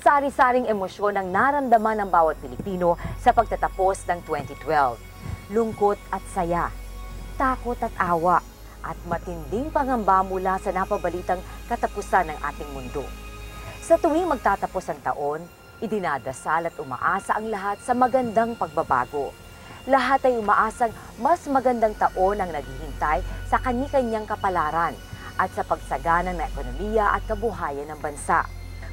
sari-saring emosyon ang naramdaman ng bawat Pilipino sa pagtatapos ng 2012. Lungkot at saya, takot at awa, at matinding pangamba mula sa napabalitang katapusan ng ating mundo. Sa tuwing magtatapos ang taon, idinadasal at umaasa ang lahat sa magandang pagbabago. Lahat ay umaasang mas magandang taon ang naghihintay sa kani-kanyang kapalaran at sa pagsagana ng ekonomiya at kabuhayan ng bansa.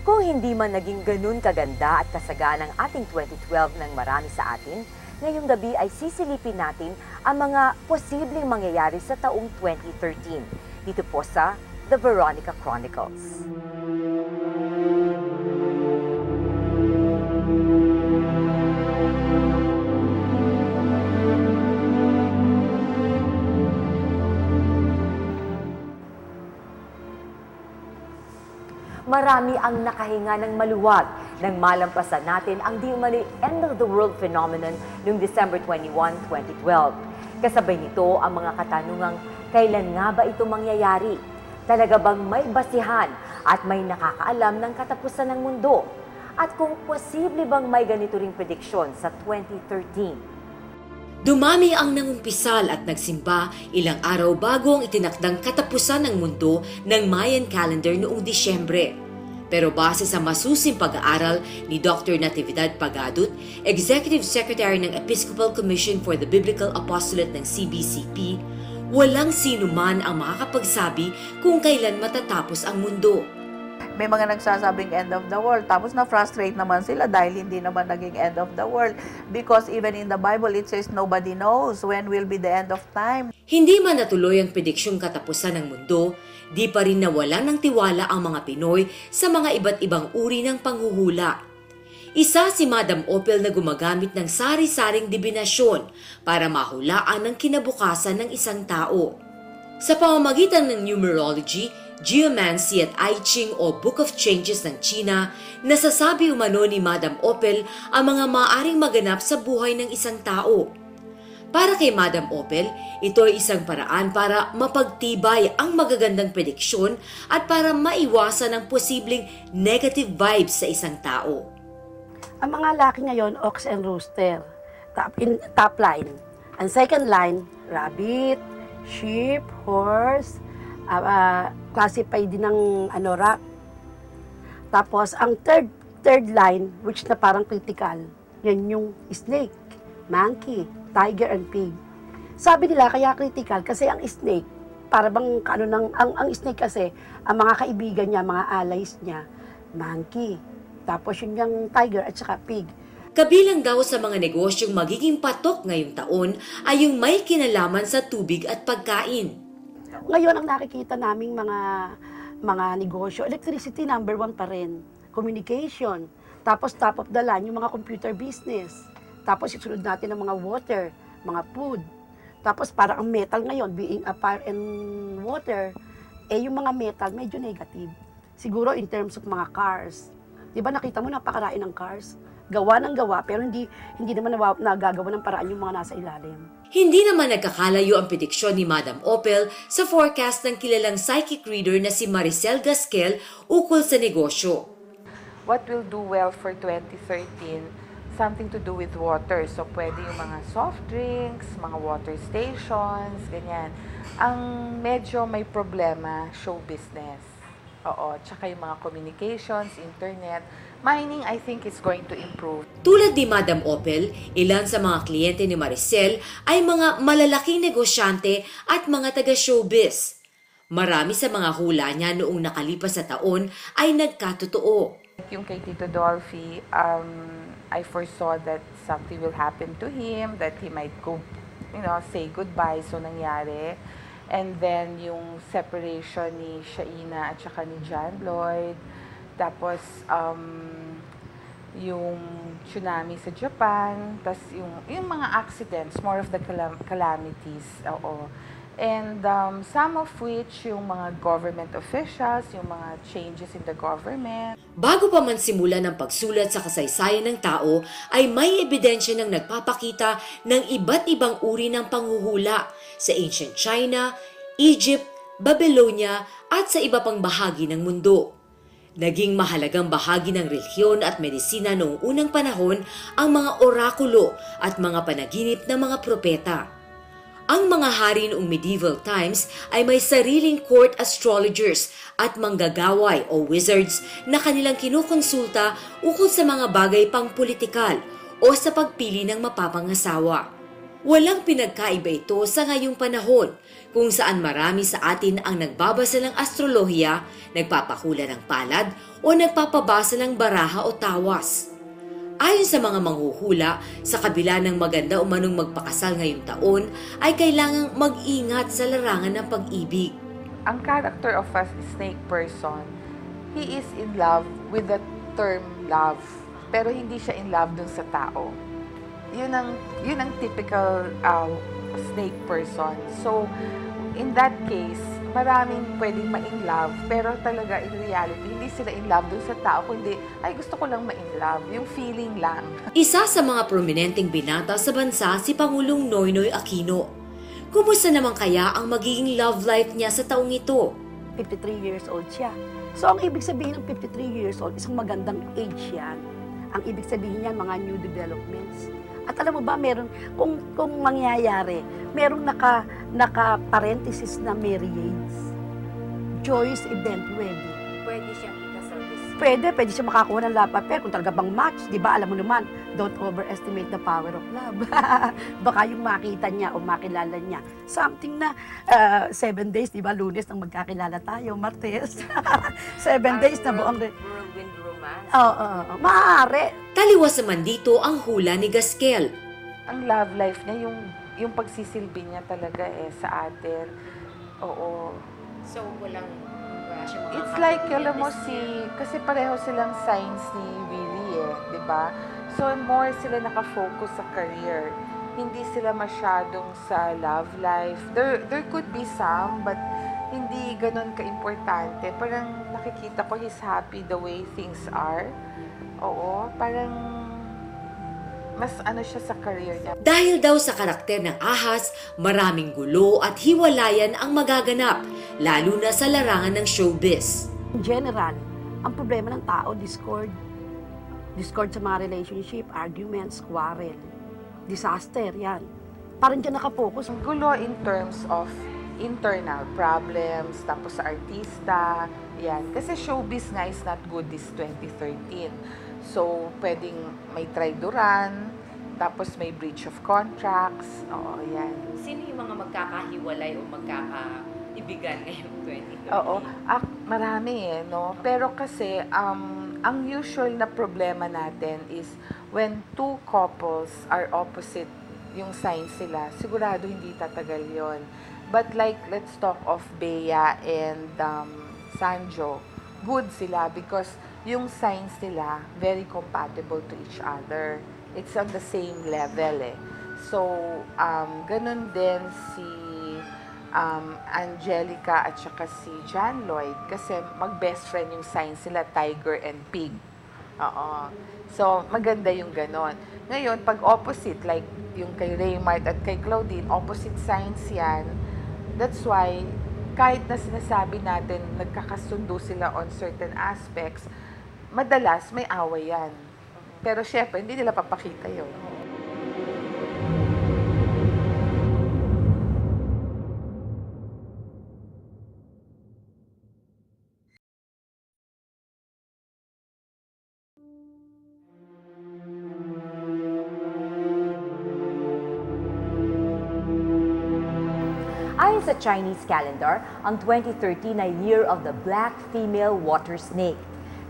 Kung hindi man naging ganun kaganda at kasaganang ating 2012 ng marami sa atin, ngayong gabi ay sisilipin natin ang mga posibleng mangyayari sa taong 2013 dito po sa The Veronica Chronicles. Marami ang nakahinga ng maluwag nang malampasan natin ang di umano'y end of the world phenomenon noong December 21, 2012. Kasabay nito ang mga katanungang kailan nga ba ito mangyayari? Talaga bang may basihan at may nakakaalam ng katapusan ng mundo? At kung posible bang may ganito ring prediksyon sa 2013? Dumami ang nangumpisal at nagsimba ilang araw bago ang itinakdang katapusan ng mundo ng Mayan calendar noong Disyembre. Pero base sa masusing pag-aaral ni Dr. Natividad Pagadut, Executive Secretary ng Episcopal Commission for the Biblical Apostolate ng CBCP, walang sino man ang makakapagsabi kung kailan matatapos ang mundo. May mga nagsasabing end of the world, tapos na-frustrate naman sila dahil hindi naman naging end of the world. Because even in the Bible, it says nobody knows when will be the end of time. Hindi man natuloy ang prediksyong katapusan ng mundo, di pa rin nawalan ng tiwala ang mga Pinoy sa mga iba't ibang uri ng panghuhula. Isa si Madam Opel na gumagamit ng sari-saring dibinasyon para mahulaan ang kinabukasan ng isang tao. Sa pamamagitan ng numerology, geomancy at I Ching o Book of Changes ng China, nasasabi umano ni Madam Opel ang mga maaring maganap sa buhay ng isang tao. Para kay Madam Opel, ito ay isang paraan para mapagtibay ang magagandang prediksyon at para maiwasan ang posibleng negative vibes sa isang tao. Ang mga laki ngayon, ox and rooster, top line. Ang second line, rabbit, sheep, horse, classify din ng rat. Tapos, ang third line, which na parang critical, yan yung snake, monkey, tiger, and pig. Sabi nila, kaya critical kasi ang snake, para bang ang snake kasi, ang mga kaibigan niya, mga allies niya, monkey. Tapos yun yung tiger at saka pig. Kabilang daw sa mga negosyong magiging patok ngayong taon ay yung may kinalaman sa tubig at pagkain. Ngayon, ang nakikita naming mga negosyo, electricity number 1 pa rin. Communication. Tapos top of the line, yung mga computer business. Tapos isunod natin ang mga water, mga food. Tapos parang ang metal ngayon, being a fire and water, yung mga metal medyo negative. Siguro in terms of mga cars. Di ba nakita mo napakarain ng cars? Gawa ng gawa, pero hindi naman nagagawa ng paraan yung mga nasa ilalim. Hindi naman nagkakalayo ang prediksyon ni Madam Opel sa forecast ng kilalang psychic reader na si Maricel Gasquel ukol sa negosyo. What will do well for 2013? Something to do with water. So, pwede yung mga soft drinks, mga water stations, ganyan. Ang medyo may problema, show business. Oo, tsaka yung mga communications, internet. Mining, I think, is going to improve. Tulad ni Madam Opel, ilan sa mga kliyente ni Maricel ay mga malalaking negosyante at mga taga-showbiz. Marami sa mga hula niya noong nakalipas sa taon ay nagkatotoo. Yung kay Tito Dolphy, I foresaw that something will happen to him, that he might go, say goodbye. So, nangyari. And then, yung separation ni Shaina at saka ni John Lloyd. Tapos, yung tsunami sa Japan. Tapos, yung mga accidents, more of the calamities. Oo. And some of which, yung mga government officials, yung mga changes in the government. Bago pa man simula ng pagsulat sa kasaysayan ng tao, ay may ebidensya ng nagpapakita ng iba't ibang uri ng panghuhula sa ancient China, Egypt, Babylonia at sa iba pang bahagi ng mundo. Naging mahalagang bahagi ng relihiyon at medisina noong unang panahon ang mga orakulo at mga panaginip ng mga propeta. Ang mga hari noong medieval times ay may sariling court astrologers at manggagaway o wizards na kanilang kinukonsulta ukol sa mga bagay pang-politikal o sa pagpili ng mapapangasawa. Walang pinagkaiba ito sa ngayong panahon kung saan marami sa atin ang nagbabasa ng astrolohiya, nagpapahula ng palad o nagpapabasa ng baraha o tawas. Ayon sa mga manghuhula, sa kabila ng maganda o manong magpakasal ngayong taon, ay kailangang mag-ingat sa larangan ng pag-ibig. Ang character of a snake person, he is in love with the term love, pero hindi siya in love dun sa tao. Yun ang typical snake person. So, in that case, maraming pwedeng ma-in love, pero talaga in reality, hindi sila in love dun sa tao, kundi, ay gusto ko lang ma-in love, yung feeling lang. Isa sa mga prominenteng binata sa bansa si Pangulong Noynoy Aquino. Kumusta naman kaya ang magiging love life niya sa taong ito? 53 years old siya. So, ang ibig sabihin ng 53 years old, isang magandang age yan. Ang ibig sabihin niyan, mga new developments. At alam mo ba, meron, kung mangyayari, merong naka-parenthesis na marriage. Joyous event wedding. Pwede siyang ika-service. Pwede siya makakuha ng love affair kung talaga bang match. Di ba, alam mo naman, don't overestimate the power of love. Baka yung makita niya o makilala niya. Something na 7 days, di ba, Lunes nang magkakilala tayo, Martes. 7 days na buong... Whirlwind romance. Oo, maaari. Taliwas naman dito ang hula ni Gaskel. Ang love life niya, yung pagsisilbi niya talaga sa atin. Oo. So, wala siyang It's like, alam mo kasi pareho silang signs ni Willie di ba? So, more sila nakafocus sa career. Hindi sila masyadong sa love life. There could be some, but hindi ganun ka-importante. Parang nakikita ko he's happy the way things are. Oo, parang mas siya sa career niya. Dahil daw sa karakter ng ahas, maraming gulo at hiwalayan ang magaganap, lalo na sa larangan ng showbiz. In general, ang problema ng tao, discord. Discord sa mga relationship, arguments, quarrel. Disaster, yan. Parang dyan nakapokus. Ang gulo in terms of internal problems, tapos sa artista, yan. Kasi showbiz nga is not good this 2013. So, pwedeng may traidoran, tapos may breach of contracts, oo, yan. Sino yung mga magkakahiwalay o magkakaibigan ngayong 2013? Oo, marami no? Pero kasi, ang usual na problema natin is when two couples are opposite yung signs sila, sigurado hindi tatagal yon. But like, let's talk of Bea and Sanjo, good sila because yung signs nila very compatible to each other. It's on the same level So, ganun din si Angelica at saka si John Lloyd kasi mag-best friend yung signs sila, Tiger and Pig. Oo. So, maganda yung ganon. Ngayon, pag opposite, like yung kay Raymart at kay Claudine, opposite signs yan. That's why, kahit na sinasabi natin, nagkakasundo sila on certain aspects, madalas may away yan. Pero syempre, hindi nila papakita yun. Ayon sa Chinese calendar, ang 2013 ay Year of the Black Female Water Snake.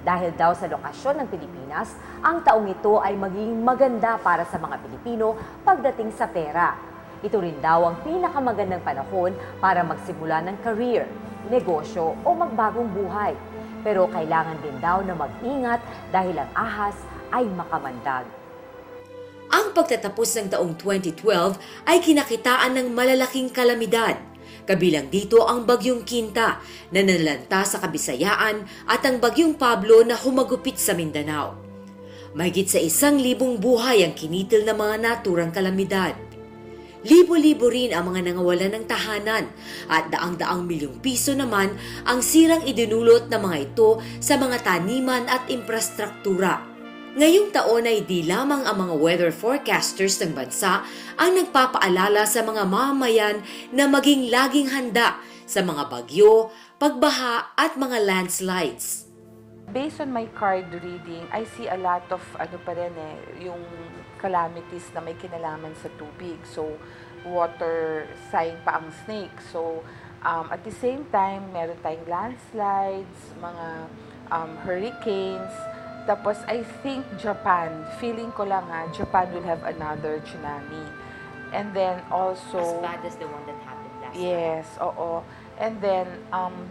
Dahil daw sa lokasyon ng Pilipinas, ang taong ito ay magiging maganda para sa mga Pilipino pagdating sa pera. Ito rin daw ang pinakamagandang panahon para magsimula ng career, negosyo o magbagong buhay. Pero kailangan din daw na mag-ingat dahil ang ahas ay makamandag. Ang pagtatapos ng taong 2012 ay kinakitaan ng malalaking kalamidad. Kabilang dito ang Bagyong Quinta na nalanta sa Kabisayaan at ang Bagyong Pablo na humagupit sa Mindanao. Mahigit sa 1,000 buhay ang kinitil ng mga naturang kalamidad. Libo-libo rin ang mga nangawalan ng tahanan at daang-daang milyong piso naman ang sirang idinulot ng mga ito sa mga taniman at infrastruktura. Ngayong taon ay di lamang ang mga weather forecasters ng bansa ang nagpapaalala sa mga mamamayan na maging laging handa sa mga bagyo, pagbaha at mga landslides. Based on my card reading, I see a lot of yung calamities na may kinalaman sa tubig. So, water sign pa ang snake. So, at the same time, meron tayong landslides, mga hurricanes. Tapos, I think Japan, feeling ko lang Japan will have another tsunami. And then also... as the one that happened last Yes, oo. And then,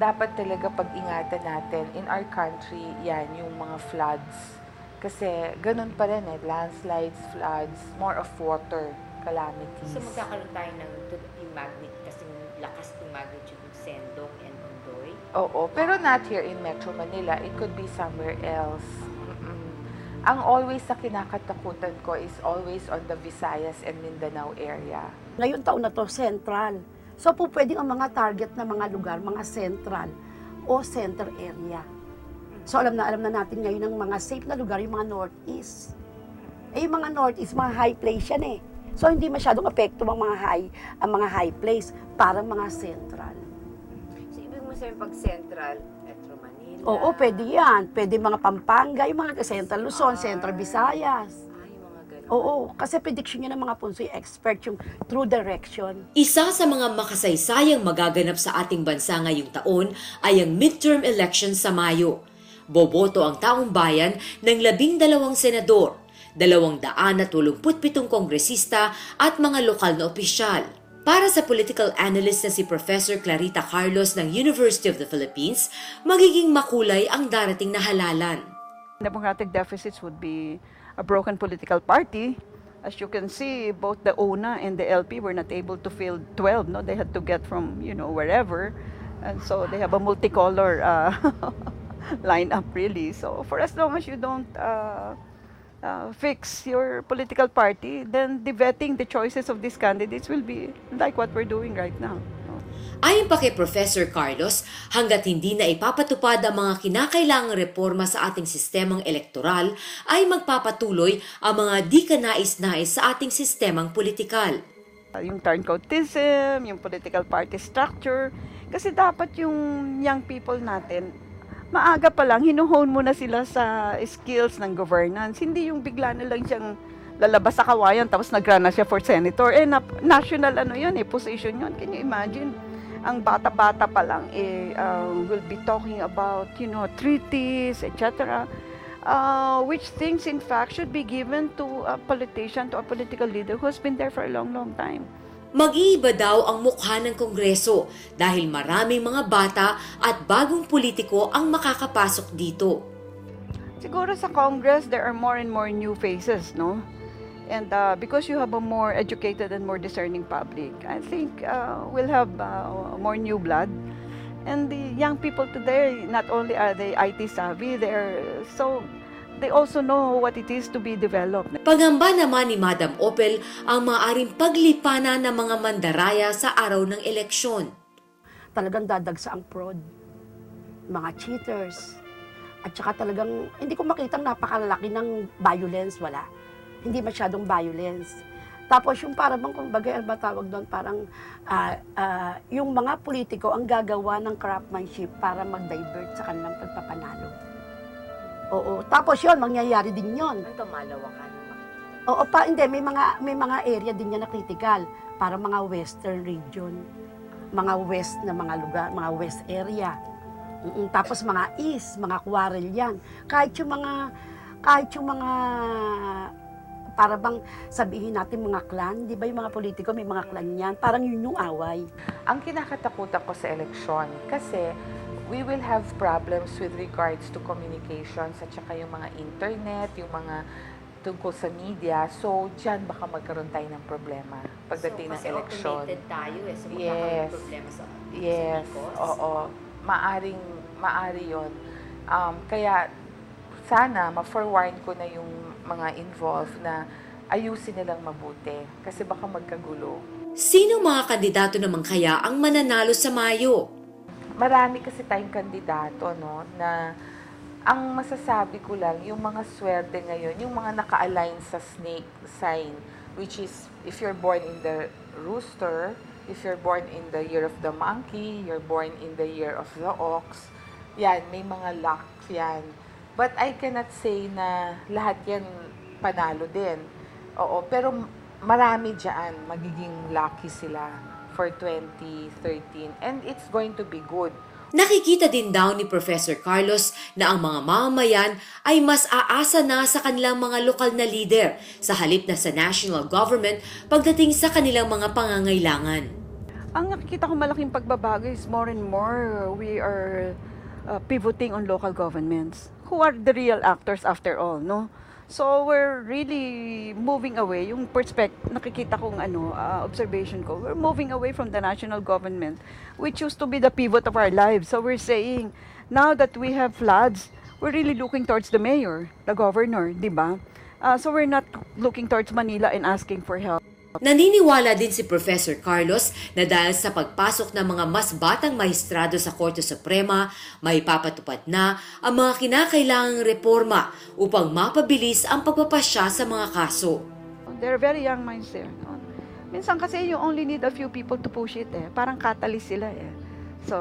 dapat talaga pag-ingatan natin in our country, yan, yung mga floods. Kasi ganun pa rin landslides, floods, more of water calamities. So magkakaroon tayo ng yung kasing lakas ng magnitude ng Sendong and Ondoy? Oo, pero not here in Metro Manila. It could be somewhere else. Ang always na kinakatakutan ko is always on the Visayas and Mindanao area. Ngayon taon na to, central. So po pwedeng ang mga target na mga lugar, mga central o center area. So alam na natin ngayon ang mga safe na lugar, yung mga northeast. Yung mga northeast, mga high place yan eh. So hindi masyadong apekto ang mga high place, parang mga central. So, ibig mo sabihin pag central, Metro Manila. Oo, pwede yan. Pwede mga Pampanga, yung mga Central Luzon, Central Visayas. Yung mga ganun. Oo, kasi prediction yun ng mga punsoy expert, yung true direction. Isa sa mga makasaysayang magaganap sa ating bansa ngayong taon ay ang midterm election sa Mayo. Boboto ang taong bayan ng 12 senador, 287 kongresista at mga lokal na opisyal. Para sa political analyst na si Professor Clarita Carlos ng University of the Philippines, magiging makulay ang darating na halalan. Democratic deficits would be a broken political party. As you can see, both the ONA and the LP were not able to fill 12. No, they had to get from wherever, and so they have a multicolor lineup really. So for as long as you don't fix your political party, then the vetting, the choices of these candidates will be like what we're doing right now. Ayon pa kay Professor Carlos, hanggat hindi na ipapatupad ang mga kinakailangang reforma sa ating sistemang elektoral, ay magpapatuloy ang mga di kanais-nais sa ating sistemang politikal. Yung turncoatism, yung political party structure, kasi dapat yung young people natin, maaga pa lang, hinuhone mo na sila sa skills ng governance. Hindi yung bigla na lang siyang lalabas sa kawayan tapos nag-run na siya for senator. National position yun. Can you imagine? Ang bata-bata pa lang will be talking about, treaties, etc. Which things in fact should be given to a politician, to a political leader who has been there for a long, long time. Mag-iiba daw ang mukha ng Kongreso dahil maraming mga bata at bagong politiko ang makakapasok dito. Siguro sa Congress, there are more and more new faces, no? And because you have a more educated and more discerning public, I think we'll have more new blood. And the young people today, not only are they IT savvy, they also know what it is to be developed. Pagamba naman ni Madam Opel ang maaaring paglipanan ng mga mandaraya sa araw ng eleksyon. Talagang dadagsa ang fraud, mga cheaters, at saka talagang hindi ko makitang napakalaki ng violence, wala. Hindi masyadong violence. Tapos yung parang kumbaga, ano ba tawag doon, parang yung mga politiko ang gagawa ng craftsmanship para mag-divert sa kanilang pagpapanalo. Oo, tapos yun, mangyayari din yun. Ito, malawakan ng makikita. Oo, hindi, may mga area din yan na critical, para mga western region, mga west na mga lugar, mga west area. Tapos mga east, mga quarrel yan. Kahit yung mga para bang sabihin natin mga clan, di ba yung mga politiko may mga clan yan, parang yun yung away. Ang kinakatakutan ko sa eleksyon kasi we will have problems with regards to communications at saka yung mga internet, yung mga tungkol sa media. So, dyan baka magkaroon tayo ng problema pagdating ng eleksyon. tayo So yes. problema sa Yes, oo. Maari yun. Kaya, sana ma-forward ko na yung mga involved na ayusin nilang mabuti kasi baka magkagulo. Sino mga kandidato naman kaya ang mananalo sa Mayo? Marami kasi tayong kandidato, no, na ang masasabi ko lang, yung mga swerte ngayon, yung mga naka-align sa snake sign, which is if you're born in the rooster, if you're born in the year of the monkey, you're born in the year of the ox, yan, may mga luck yan. But I cannot say na lahat yan panalo din. Oo, pero marami dyan, magiging lucky sila for 2013. And it's going to be good. Nakikita din daw ni Professor Carlos na ang mga mamamayan ay mas aasa na sa kanilang mga lokal na lider sa halip na sa national government pagdating sa kanilang mga pangangailangan. Ang nakikita ko malaking pagbabago is more and more we are pivoting on local governments who are the real actors after all, no? So we're really moving away, yung nakikita kong observation ko, we're moving away from the national government, which used to be the pivot of our lives. So we're saying, now that we have floods, we're really looking towards the mayor, the governor, di ba? So we're not looking towards Manila and asking for help. Naniniwala din si Professor Carlos na dahil sa pagpasok ng mga mas batang mahistrado sa Korte Suprema, may papatupad na ang mga kinakailangang reforma upang mapabilis ang pagpapasya sa mga kaso. They're very young minds there. No? Minsan kasi you only need a few people to push it eh. Parang catalyst sila eh. So,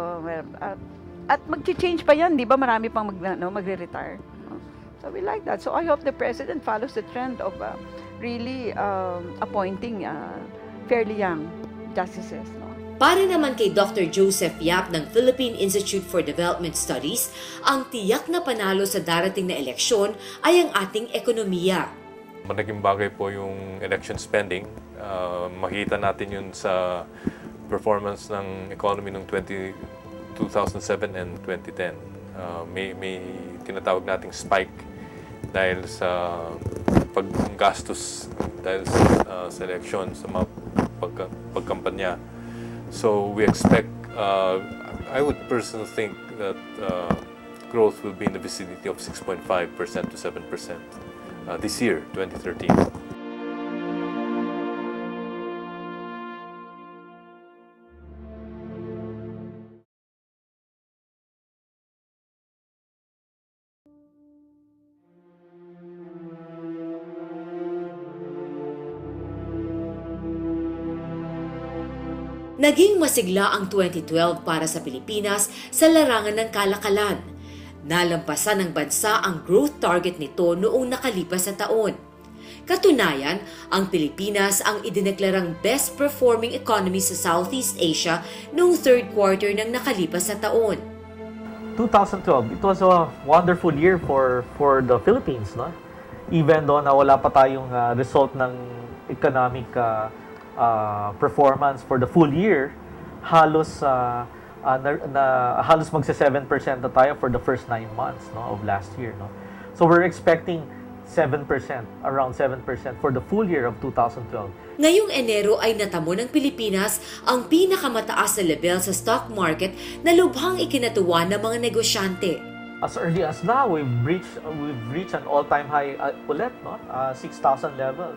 at mag-change pa yan, di ba? Marami pang magre-retire. No? So we like that. So I hope the President follows the trend of really appointing fairly young justices. No? Para naman kay Dr. Joseph Yap ng Philippine Institute for Development Studies, ang tiyak na panalo sa darating na eleksyon ay ang ating ekonomiya. Malaking bagay po yung election spending. Makita natin yun sa performance ng economy ng 2007 and 2010. May tinatawag nating spike dahil sa paggastos dahil sa election, sa mga pagkampanya. So we expect, I would personally think that growth will be in the vicinity of 6.5% to 7% this year, 2013. Naging masigla ang 2012 para sa Pilipinas sa larangan ng kalakalan. Nalampasan ng bansa ang growth target nito noong nakalipas na taon. Katunayan, ang Pilipinas ang idineklarang best performing economy sa Southeast Asia noong third quarter ng nakalipas na taon. 2012, it was a wonderful year for the Philippines, no? Even though na wala pa tayong result ng economic performance for the full year, halos halos magsa 7% na tayo for the first 9 months, no, of last year, no. So we're expecting 7%, around 7% for the full year of 2012. Ngayong Enero ay natamo ng Pilipinas ang pinakamataas na level sa stock market na lubhang ikinatuwa ng mga negosyante. As early as now, we've reached an all-time high ulit, no, 6,000 level.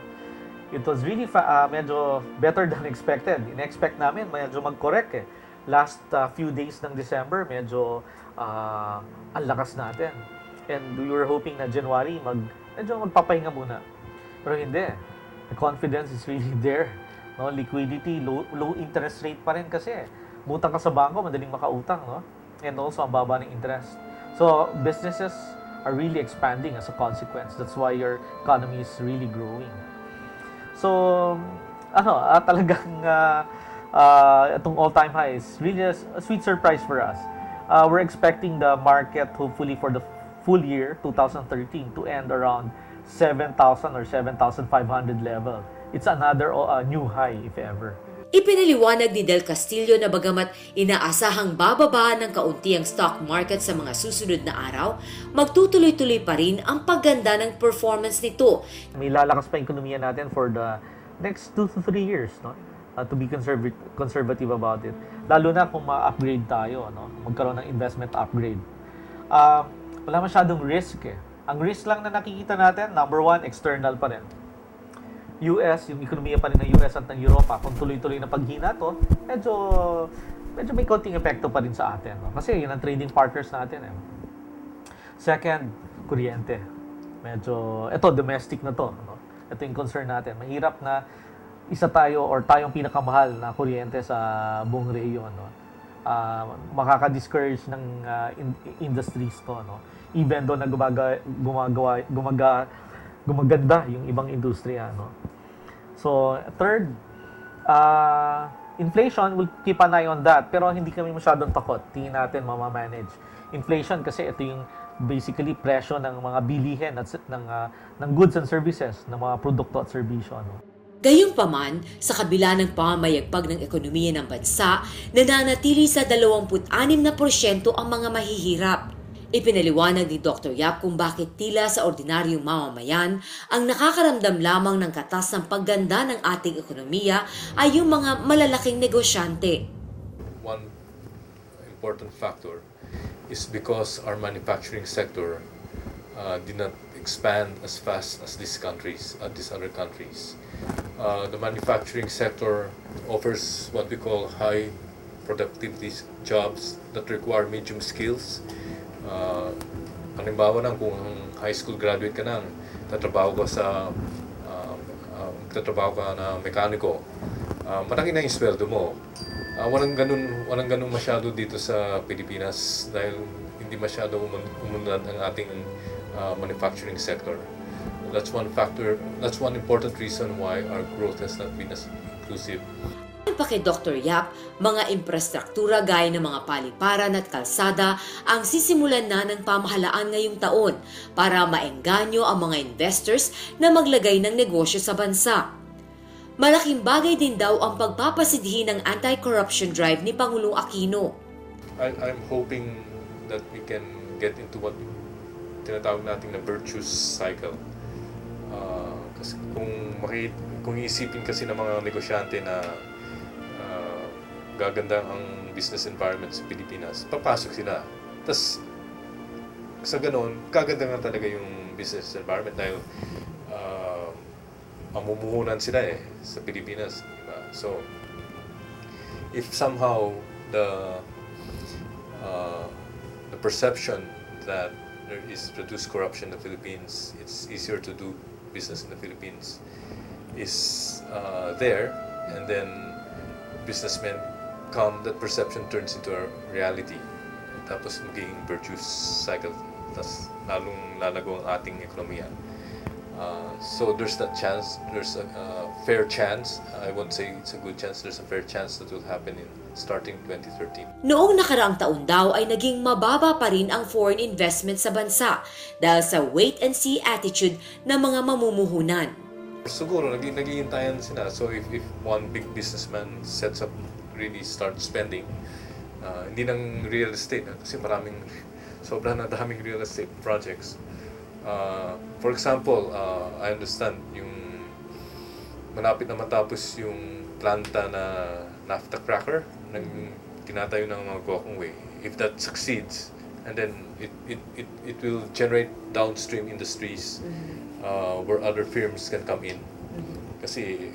It was really medyo better than expected. In-expect namin medyo mag-correct eh. Last few days ng December, medyo ang lakas natin. And we were hoping na January medyo magpapahinga muna. Pero hindi. The confidence is really there. No, liquidity, low interest rate pa rin kasi. Mutang ka sa bangko, madaling makautang, no? And also ang baba ng interest. So businesses are really expanding as a consequence. That's why your economy is really growing. So, talagang itong all-time high is really a sweet surprise for us. We're expecting the market, hopefully for the full year, 2013, to end around 7,000 or 7,500 level. It's another new high, if ever. Ipinaliwanag ni Del Castillo na bagamat inaasahang bababa ng kaunti ang stock market sa mga susunod na araw, magtutuloy-tuloy pa rin ang pagganda ng performance nito. May lalakas pa yung ekonomiya natin for the next 2 to 3 years, no? To be conservative about it. Lalo na kung ma-upgrade tayo, no? Magkaroon ng investment upgrade. Wala masyadong risk eh. Ang risk lang na nakikita natin, number one, external pa rin. US, yung ekonomiya pa rin ng US at ng Europa, kung tuloy-tuloy na paghina to, medyo may konting epekto pa rin sa atin. No? Kasi yun ang trading partners natin. Eh. Second, kuryente. Medyo, ito, domestic na to. No? Ito yung concern natin. Mahirap na isa tayo or tayong pinakamahal na kuryente sa buong rehiyon. No? Makaka-discourage ng industries to. No? Even though na gumaganda yung ibang industriya. No? So, third, inflation, we'll keep an eye on that. Pero hindi kami masyadong takot. Tingin natin mamamanage. Inflation kasi ito yung basically presyo ng mga bilihin at ng goods and services, ng mga produkto at serbisyo. No? Gayunpaman, sa kabila ng pamamayagpag ng ekonomiya ng bansa, nananatili sa 26% ang mga mahihirap. Ipinaliwanag ni Dr. Yap kung bakit tila sa ordinaryong mamamayan ang nakakaramdam lamang ng katas ng pagganda ng ating ekonomiya ay yung mga malalaking negosyante. One important factor is because our manufacturing sector did not expand as fast as these other countries. The manufacturing sector offers what we call high productivity jobs that require medium skills. Halimbawa nang kung high school graduate ka nang tatrabaho ka na mekaniko, malaki na yung sweldo mo. Walang ganun masyado dito sa Pilipinas dahil hindi masyado umunlad ang ating manufacturing sector. That's one factor, that's one important reason why our growth has not been as inclusive. Ayon pa kay Dr. Yap, mga infrastruktura gaya ng mga paliparan at kalsada ang sisimulan na ng pamahalaan ngayong taon para maengganyo ang mga investors na maglagay ng negosyo sa bansa. Malaking bagay din daw ang pagpapasidhi ng anti-corruption drive ni Pangulong Aquino. I'm hoping that we can get into what tinatawag natin na virtuous cycle. Kasi kung iisipin kasi ng mga negosyante na gaganda ang business environment sa Pilipinas, papasok sila. Tapos, sa ganon, gaganda nga talaga yung business environment dahil mamumuhunan sila sa Pilipinas. Diba? So, if somehow the perception that there is reduced corruption in the Philippines, it's easier to do business in the Philippines, is there, and then businessmen come, that perception turns into a reality. Tapos magiging virtuous cycle, tapos lalong lalago ang ating ekonomiya. So there's that chance, there's a fair chance, I won't say it's a good chance, there's a fair chance that will happen in starting 2013. Noong nakaraang taon daw ay naging mababa pa rin ang foreign investment sa bansa dahil sa wait-and-see attitude ng mga mamumuhunan. Siguro, naghihintayan sila. So if one big businessman sets up, really start spending, hindi ng real estate, kasi sobrang na daming real estate projects. For example, I understand yung malapit na matapos yung planta na naphtha cracker ng tinatayo ng mga Gokongwei. If that succeeds, and then it will generate downstream industries where other firms can come in. Kasi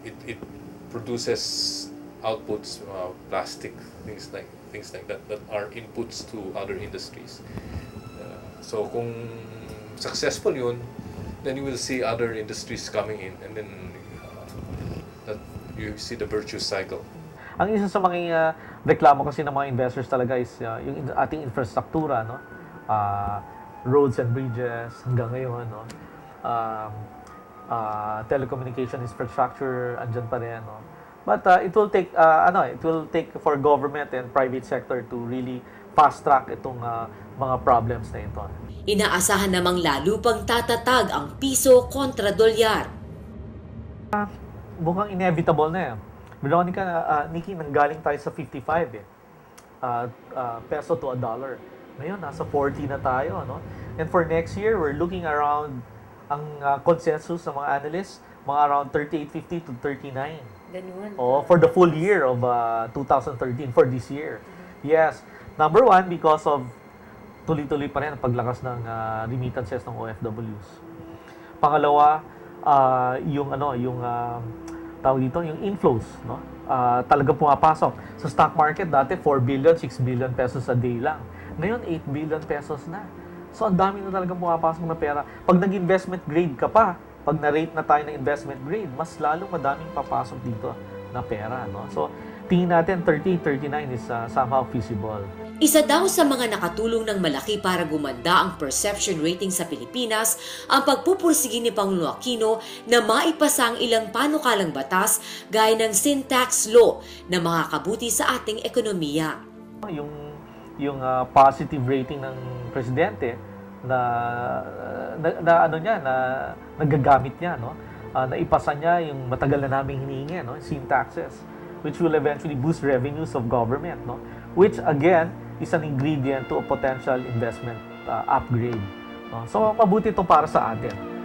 it produces outputs, plastic, things like that are inputs to other industries. So kung successful yun, then you will see other industries coming in, and then that you see the virtuous cycle. Ang isa sa mga reklamo kasi ng mga investors talaga is yung ating infrastruktura, no? Roads and bridges hanggang ngayon, no? Telecommunication infrastructure andyan pa rin, no? But it will take for government and private sector to really fast track itong mga problems na ito. Inaasahan namang lalo pang tatatag ang piso kontra dolyar. Mukhang inevitable na eh. Veronica, Nikki, nanggaling tayo sa 55 peso to a dollar. Ngayon, nasa 40 na tayo. No? And for next year, we're looking around, ang consensus ng mga analysts, mga around 38.50 to 39. Ganun. For the full year of 2013, for this year. Yes. Number one, because of tuloy-tuloy pa rin ang paglakas ng remittances ng OFWs. Pangalawa, tawag dito, yung inflows, no? Talaga pumapasok. Sa stock market dati 4 billion, 6 billion pesos a day lang. Ngayon 8 billion pesos na. So ang dami na talagang pumapasok na pera. Pag nag-investment grade ka pa, pag na-rate na tayo ng investment grade, mas lalo madaming papasok dito na pera, no? So tingin natin 30, 39 is somehow feasible. Isa daw sa mga nakatulong ng malaki para gumanda ang perception rating sa Pilipinas ang pagpupursige ni Pangulong Aquino na maipasa ang ilang panukalang batas gaya ng sin tax law na makakabuti sa ating ekonomiya. Yung positive rating ng presidente na nagagamit niya, no? Naipasa niya yung matagal na naming hinihingi, no? Sin taxes, which will eventually boost revenues of government, no? Which again is an ingredient to a potential investment upgrade. No? So mabuti ito para sa atin.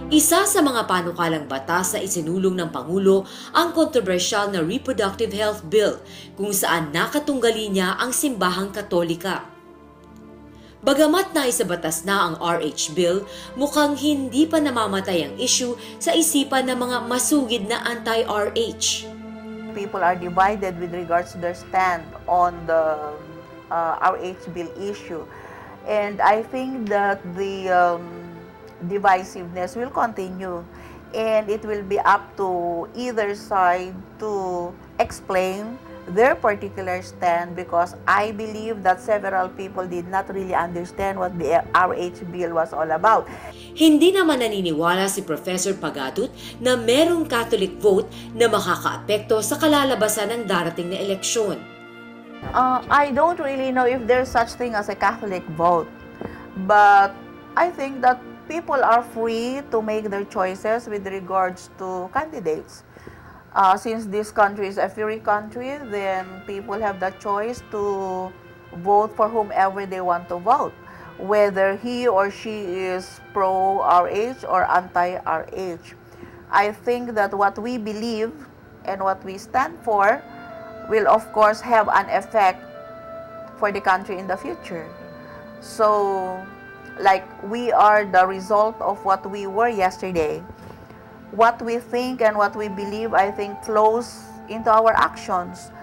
Isa sa mga panukalang batas na isinulong ng Pangulo ang kontrobersyal na Reproductive Health Bill kung saan nakatunggali niya ang simbahang Katolika. Bagamat naisabatas na ang RH Bill, mukhang hindi pa namamatay ang issue sa isipan ng mga masugid na anti-RH. People are divided with regards to their stand on the RH Bill issue. And I think that the divisiveness will continue, and it will be up to either side to explain their particular stand, because I believe that several people did not really understand what the RH Bill was all about. Hindi naman naniniwala si Professor Pagadut na merong Catholic vote na makakaapekto sa kalalabasan ng darating na eleksyon. I don't really know if there's such thing as a Catholic vote, but I think that people are free to make their choices with regards to candidates. Since this country is a free country, then people have the choice to vote for whomever they want to vote, whether he or she is pro-RH or anti-RH. I think that what we believe and what we stand for will of course have an effect for the country in the future. So, like, we are the result of what we were yesterday. What we think and what we believe, I think, flows into our actions.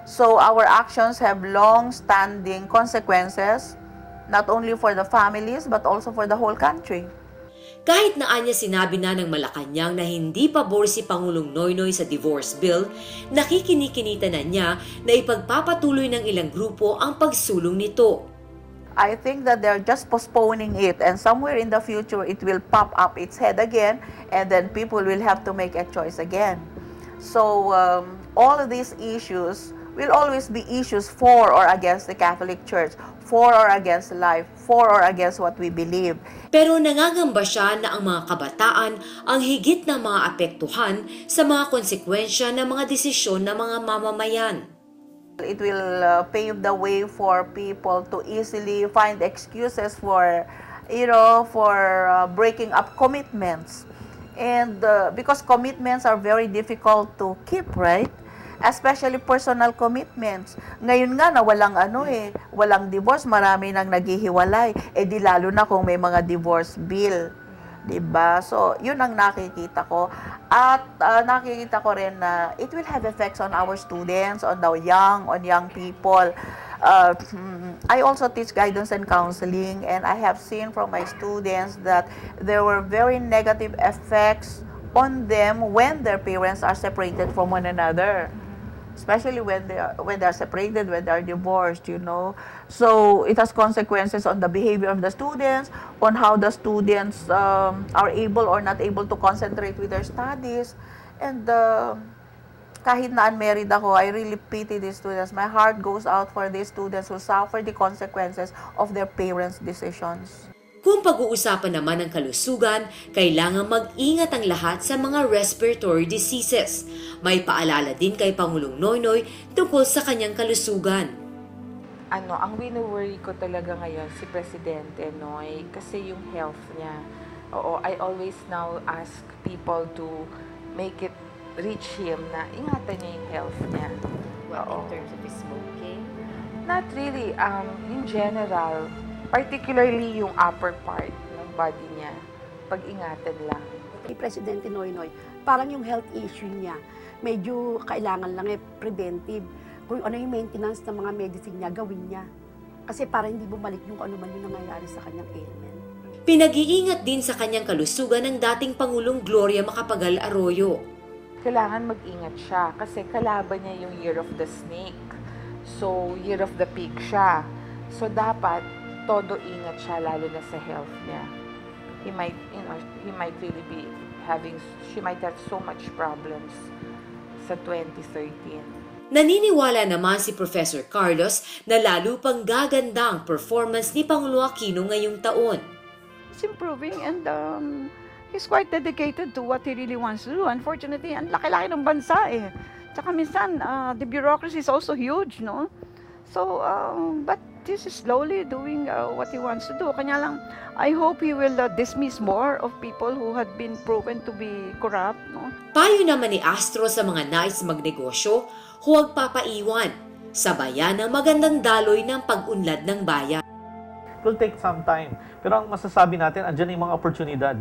So our actions have long-standing consequences, not only for the families, but also for the whole country. Kahit na anya sinabi na ng Malacanang na hindi pabor si Pangulong Noynoy sa divorce bill, nakikinikinita na niya na ipagpapatuloy ng ilang grupo ang pagsulong nito. I think that they're just postponing it, and somewhere in the future it will pop up its head again, and then people will have to make a choice again. So all of these issues will always be issues for or against the Catholic Church, for or against life, for or against what we believe. Pero nangangamba siya na ang mga kabataan ang higit na maapektuhan sa mga konsekwensya ng mga desisyon ng mga mamamayan. It will pave the way for people to easily find excuses for, breaking up commitments. And because commitments are very difficult to keep, right? Especially personal commitments. Ngayon nga na walang divorce, marami nang naghihiwalay. Di lalo na kung may mga divorce bill. Diba? So, yun ang nakikita ko. At nakikita ko rin na it will have effects on our students, on young people. I also teach guidance and counseling, and I have seen from my students that there were very negative effects on them when their parents are separated from one another. Especially when they are separated, when they are divorced, So it has consequences on the behavior of the students, on how the students are able or not able to concentrate with their studies. And kahit na unmarried ako, I really pity these students. My heart goes out for these students who suffer the consequences of their parents' decisions. Kung pag-uusapan naman ng kalusugan, kailangan mag-ingat ang lahat sa mga respiratory diseases. May paalala din kay Pangulong Noynoy tungkol sa kanyang kalusugan. Ang wino-worry ko talaga ngayon si Presidente Noy kasi yung health niya. Oo, I always now ask people to make it reach him na ingatan niya yung health niya. Oo. In terms of smoking? Not really. In general, particularly yung upper part ng body niya, pag-ingatan lang. Kay Presidente Noynoy, parang yung health issue niya, medyo kailangan lang preventive. Kung ano yung maintenance ng mga medicine niya, gawin niya. Kasi para hindi bumalik yung ano man yung nangyayari sa kanyang ailment. Pinag-iingat din sa kanyang kalusugan ng dating Pangulong Gloria Macapagal Arroyo. Kailangan mag-ingat siya kasi kalaban niya yung Year of the Snake. So, Year of the Pig siya. So, dapat todo ingat siya lalo na sa health niya. He might really be she might have so much problems sa 2013. Naniniwala naman si Professor Carlos na lalo pang gaganda ang performance ni Pangulong Aquino ngayong taon. It's improving and he's quite dedicated to what he really wants to do. Unfortunately, ang laki-laki ng bansa eh. Tsaka minsan, the bureaucracy is also huge, no? So, but this is slowly doing what he wants to do. Kanya lang, I hope he will dismiss more of people who had been proven to be corrupt, no? Payo naman ni Astro sa mga nais magnegosyo, huwag papaiwan. Sabayan ang magandang daloy ng pag-unlad ng bayan. It will take some time. Pero ang masasabi natin, andyan yung mga oportunidad.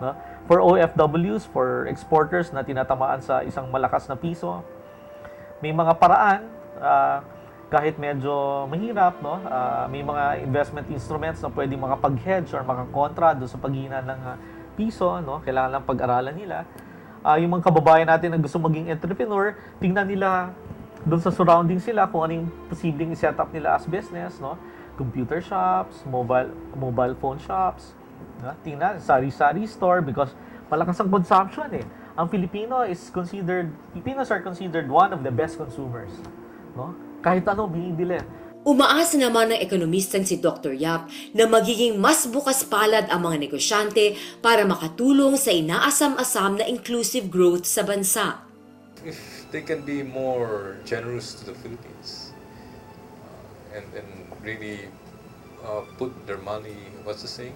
No? For OFWs, for exporters na tinatamaan sa isang malakas na piso, may mga paraan, kahit medyo mahirap, no? May mga investment instruments na pwedeng makapag-hedge or makakontra doon sa paghina ng piso. No? Kailangan lang pag-aralan nila. Yung mga kababayan natin na gusto maging entrepreneur, tingnan nila doon sa surroundings sila kung ano yung posibleng i-set up nila as business. No? Computer shops, mobile phone shops. No? Tingnan, sari-sari store because malakas ang consumption eh. Ang Filipinos are considered one of the best consumers. No? Kahit ano, binibili. Umaasa naman ng ekonomistang si Dr. Yap na magiging mas bukas palad ang mga negosyante para makatulong sa inaasam-asam na inclusive growth sa bansa. If they can be more generous to the Philippines and really put their money, what's the saying?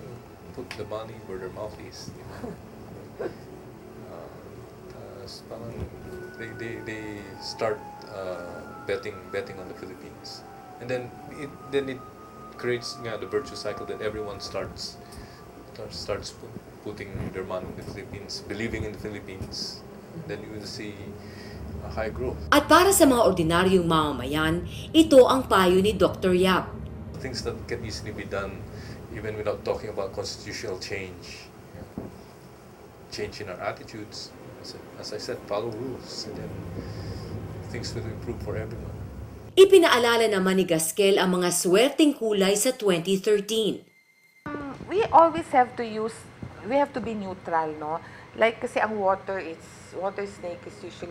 Put the money where their mouth is. Parang they start betting on the Philippines. And then it creates the virtuous cycle that everyone starts putting their money in the Philippines, believing in the Philippines. Then you will see a high growth. At para sa mga ordinaryong mamamayan, ito ang payo ni Dr. Yap. Things that can easily be done even without talking about constitutional change. Change in our attitudes. As I said, follow rules and then things will improve for everyone. Ipinaalala naman ni Gasquel ang mga swerteng kulay sa 2013. We have to be neutral, no? Like kasi ang water snake is usually